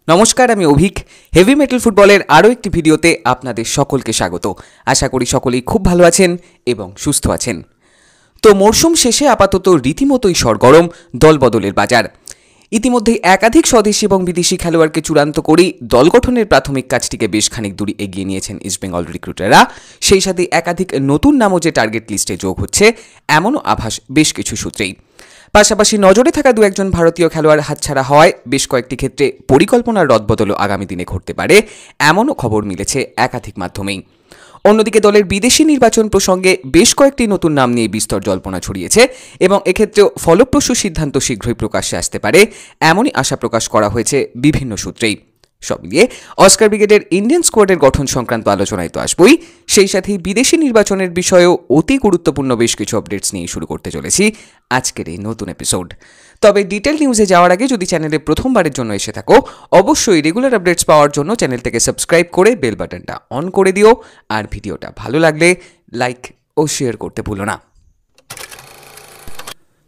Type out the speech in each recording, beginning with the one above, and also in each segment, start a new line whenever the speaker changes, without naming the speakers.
নমস্কার, আমি Abhik. Heavy metal ফুটবলের আরও একটি ভিডিওতে আপনাদের সকলকে স্বাগত। আশা করি সকলেই খুব ভালো আছেন এবং সুস্থ আছেন। তো মরশুম শেষে আপাতত রীতিমতোই সরগরম দলবদলের বাজার। ইতিমধ্যেই একাধিক স্বদেশী এবং বিদেশি খেলোয়াড়কে চূড়ান্ত করেই দল গঠনের প্রাথমিক কাজটিকে বেশ খানিক দূরে এগিয়ে নিয়েছেন ইস্টবেঙ্গল রিক্রুটাররা। সেই সাথে একাধিক নতুন নামও যে টার্গেট লিস্টে যোগ হচ্ছে এমনও আভাস বেশ কিছু সূত্রেই। পাশাপাশি নজরে থাকা দু একজন ভারতীয় খেলোয়াড় হাতছাড়া হওয়ায় বেশ কয়েকটি ক্ষেত্রে পরিকল্পনার রদবদলও আগামী দিনে ঘটতে পারে এমনও খবর মিলেছে একাধিক মাধ্যমেই। অন্যদিকে দলের বিদেশি নির্বাচন প্রসঙ্গে বেশ কয়েকটি নতুন নাম নিয়ে বিস্তর জল্পনা ছড়িয়েছে এবং এক্ষেত্রেও ফলপ্রসূ সিদ্ধান্ত শীঘ্রই প্রকাশ্যে আসতে পারে এমনই আশা প্রকাশ করা হয়েছে বিভিন্ন সূত্রেই। সব মিলিয়ে অস্কার ব্রিগেডের ইন্ডিয়ান স্কোয়াডের গঠন সংক্রান্ত আলোচনায় তো আসবই, সেই সাথে বিদেশি নির্বাচনের বিষয়েও অতি গুরুত্বপূর্ণ বেশ কিছু আপডেটস নিয়ে শুরু করতে চলেছি আজকের এই নতুন এপিসোড। তবে ডিটেল নিউজে যাওয়ার আগে যদি চ্যানেলে প্রথমবারের জন্য এসে থাকো, অবশ্যই রেগুলার আপডেটস পাওয়ার জন্য চ্যানেলটাকে সাবস্ক্রাইব করে বেল বাটনটা অন করে দিও, আর ভিডিওটা ভালো লাগলে লাইক ও শেয়ার করতে ভুলো না।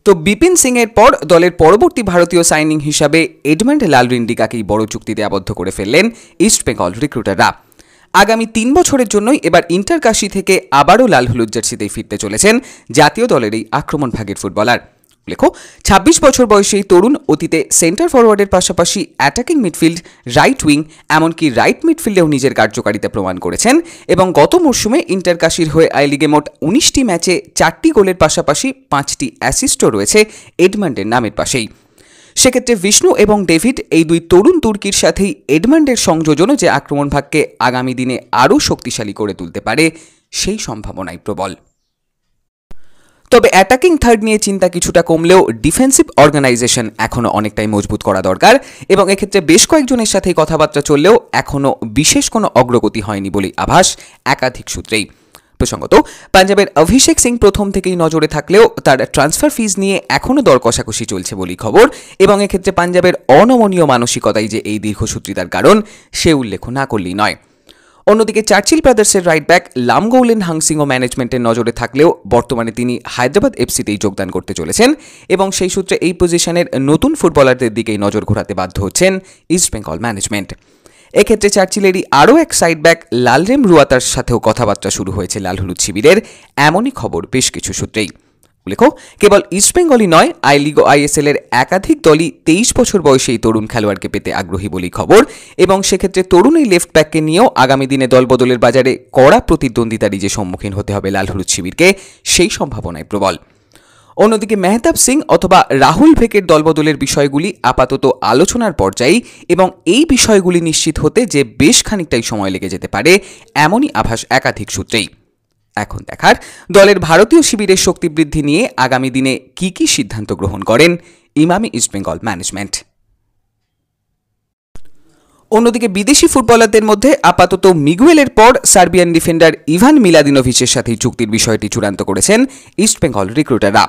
তো বিপিন সিংয়ের পর দলের পরবর্তী ভারতীয় সাইনিং হিসাবে এডমান্ড লালরিন্ডিকাকেই বড় চুক্তিতে আবদ্ধ করে ফেললেন ইস্টবেঙ্গল রিক্রুটাররা। আগামী 3 বছরের জন্যই এবার ইন্টারকাশি থেকে আবারও লাল হলুদ জার্সিতেই ফিরতে চলেছেন জাতীয় দলের এই আক্রমণ ভাগের ফুটবলার। লেখো 26 বছর বয়সী এই তরুণ অতীতে সেন্টার ফরওয়ার্ডের পাশাপাশি অ্যাটাকিং মিডফিল্ড, রাইট উইং, এমনকি রাইট মিডফিল্ডেও নিজের কার্যকারিতা প্রমাণ করেছেন এবং গত মরশুমে ইন্টারকাশির হয়ে আই লিগে মোট 19টি ম্যাচে 4টি গোলের পাশাপাশি 5টি অ্যাসিস্টও রয়েছে এডমান্ডের নামের পাশেই। সেক্ষেত্রে বিষ্ণু এবং ডেভিড এই দুই তরুণ তুর্কির সাথেই এডমান্ডের সংযোজনও যে আক্রমণ ভাগকে আগামী দিনে আরও শক্তিশালী করে তুলতে পারে সেই সম্ভাবনাই প্রবল। তবে অ্যাটাকিং থার্ড নিয়ে চিন্তা কিছুটা কমলেও ডিফেন্সিভ অর্গানাইজেশন এখনও অনেকটাই মজবুত করা দরকার এবং এক্ষেত্রে বেশ কয়েকজনের সাথেই কথাবার্তা চললেও এখনও বিশেষ কোনো অগ্রগতি হয়নি বলেই আভাস একাধিক সূত্রেই। প্রসঙ্গত পাঞ্জাবের অভিষেক সিং প্রথম থেকেই নজরে থাকলেও তার ট্রান্সফার ফিজ নিয়ে এখনও দর কষাকষি চলছে বলেই খবর এবং এক্ষেত্রে পাঞ্জাবের অনমনীয় মানসিকতাই যে এই দীর্ঘসূত্রিতার কারণ সে উল্লেখ না করলেই নয়। অন্যদিকে চার্চিল ব্রাদার্সের রাইট ব্যাক লামগৌলেন হাংসিংও ম্যানেজমেন্টের নজরে থাকলেও বর্তমানে তিনি হায়দ্রাবাদ এফসিতেই যোগদান করতে চলেছেন এবং সেই সূত্রে এই পজিশনের নতুন ফুটবলারদের দিকেই নজর ঘোরাতে বাধ্য হচ্ছেন ইস্টবেঙ্গল ম্যানেজমেন্ট। এক্ষেত্রে চার্চিলেরই আরও এক সাইড ব্যাক লালরেম রুয়াতার সাথেও কথাবার্তা শুরু হয়েছে লাল হলুদ শিবিরের, এমনই খবর বেশ কিছু সূত্রেই। উল্লেখ্য কেবল ইস্টবেঙ্গলই নয়, আই লিগ ও আইএসএল এর একাধিক দলই 23 বছর বয়সী এই তরুণ খেলোয়াড়কে পেতে আগ্রহী বলেই খবর এবং সেক্ষেত্রে তরুণ এই লেফট ব্যাককে নিয়েও আগামী দিনে দলবদলের বাজারে কড়া প্রতিদ্বন্দ্বিতারই যে সম্মুখীন হতে হবে লাল হলুদ শিবিরকে সেই সম্ভাবনায় প্রবল। অন্যদিকে মেহতাব সিং অথবা রাহুল ভেকের দলবদলের বিষয়গুলি আপাতত আলোচনার পর্যায়ে এবং এই বিষয়গুলি নিশ্চিত হতে যে বেশ খানিকটাই সময় লেগে যেতে পারে এমনই আভাস একাধিক সূত্রেই। এখন দেখার দলের ভারতীয় শিবিরের শক্তি বৃদ্ধি নিয়ে আগামী দিনে কি কি সিদ্ধান্ত গ্রহণ করেন ইমামি ইস্টবেঙ্গল ম্যানেজমেন্ট। অন্যদিকে বিদেশি ফুটবলারদের মধ্যে আপাতত মিগুয়েলের পর সার্বিয়ান ডিফেন্ডার ইভান মিলাদিনোভিচের সাথে চুক্তির বিষয়টি চূড়ান্ত করেছেন ইস্টবেঙ্গল রিক্রুটাররা।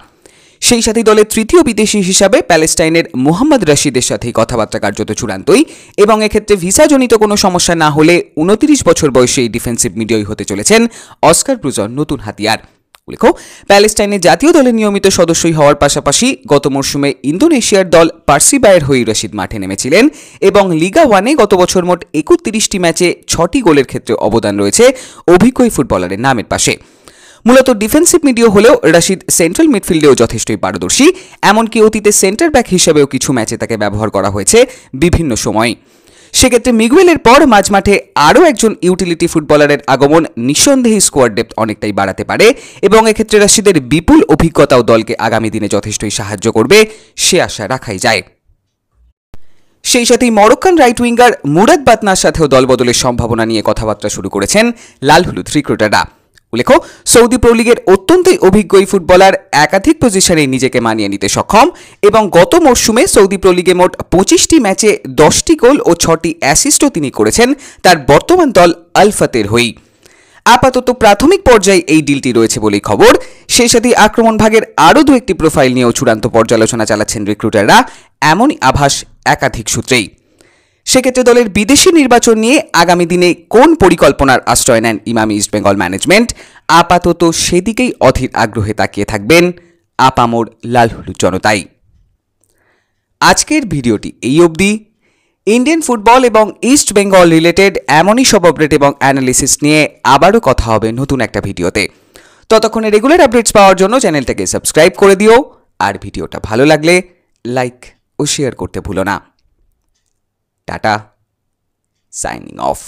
সেই সাথে দলের তৃতীয় বিদেশি হিসাবে প্যালেস্টাইনের মোহাম্মদ রশিদের সাথে কথাবার্তা কার্যত চূড়ান্তই এবং এক্ষেত্রে ভিসাজনিত কোনো সমস্যা না হলে 29 বছর বয়সী এই ডিফেন্সিভ মিডফিল্ডারই হতে চলেছেন অস্কার ব্রুজর নতুন হাতিয়ার। উল্লেখ্য প্যালেস্টাইনের জাতীয় দলের নিয়মিত সদস্যই হওয়ার পাশাপাশি গত মরশুমে ইন্দোনেশিয়ার দল পার্সিবায়ের হয়ে রশিদ মাঠে নেমেছিলেন এবং লিগা ওয়ানে গত বছর মোট 31টি ম্যাচে 6টি গোলের ক্ষেত্রে অবদান রয়েছে অভিজ্ঞ ফুটবলারের নামের পাশে। মূলত ডিফেন্সিভ মিডিও হলেও রশিদ সেন্ট্রাল মিডফিল্ডেও যথেষ্টই পারদর্শী, এমনকি অতীতে সেন্টার ব্যাক হিসেবেও কিছু ম্যাচে তাকে ব্যবহার করা হয়েছে বিভিন্ন সময়। সেক্ষেত্রে মিগুয়েলের পর মাঝমাঠে আরও একজন ইউটিলিটি ফুটবলারের আগমন নিঃসন্দেহে স্কোয়াড ডেপথ অনেকটাই বাড়াতে পারে এবং এক্ষেত্রে রশিদের বিপুল অভিজ্ঞতাও দলকে আগামী দিনে যথেষ্টই সাহায্য করবে সে আশা রাখাই যায়। সেই সাথেই মরক্কান রাইট উইঙ্গার মুরাদ বাতনার সাথেও দলবদলের সম্ভাবনা নিয়ে কথাবার্তা শুরু করেছেন লাল হলুদ রিক্রুটাররা। উল্লেখ্য সৌদি প্রো লিগের অত্যন্তই অভিজ্ঞ এই ফুটবলার একাধিক পজিশনে নিজেকে মানিয়ে নিতে সক্ষম এবং গত মরশুমে সৌদি প্রো লিগে মোট 25টি ম্যাচে 10টি গোল ও 6টি অ্যাসিস্টও তিনি করেছেন তার বর্তমান দল আল ফাতের হয়েই। আপাতত প্রাথমিক পর্যায়ে এই ডিলটি রয়েছে বলেই খবর। সেই সাথে আক্রমণ ভাগের আরও দু একটি প্রোফাইল নিয়েও চূড়ান্ত পর্যালোচনা চালাচ্ছেন রিক্রুটাররা, এমনই আভাস একাধিক সূত্রেই। সেক্ষেত্রে দলের বিদেশি নির্বাচন নিয়ে আগামী দিনে কোন পরিকল্পনার আশ্রয় নেন ইমামি ইস্টবেঙ্গল ম্যানেজমেন্ট, আপাতত সেদিকেই অধীর আগ্রহে তাকিয়ে থাকবেন আপামর লাল হলুদ জনতাই। আজকের ভিডিওটি এই অবধি। ইন্ডিয়ান ফুটবল এবং ইস্ট বেঙ্গল রিলেটেড এমনই সব আপডেট এবং অ্যানালিসিস নিয়ে আবারও কথা হবে নতুন একটা ভিডিওতে। ততক্ষণে রেগুলার আপডেটস পাওয়ার জন্য চ্যানেলটাকে সাবস্ক্রাইব করে দিও, আর ভিডিওটা ভালো লাগলে লাইক ও শেয়ার করতে ভুলো না। Tata, signing off.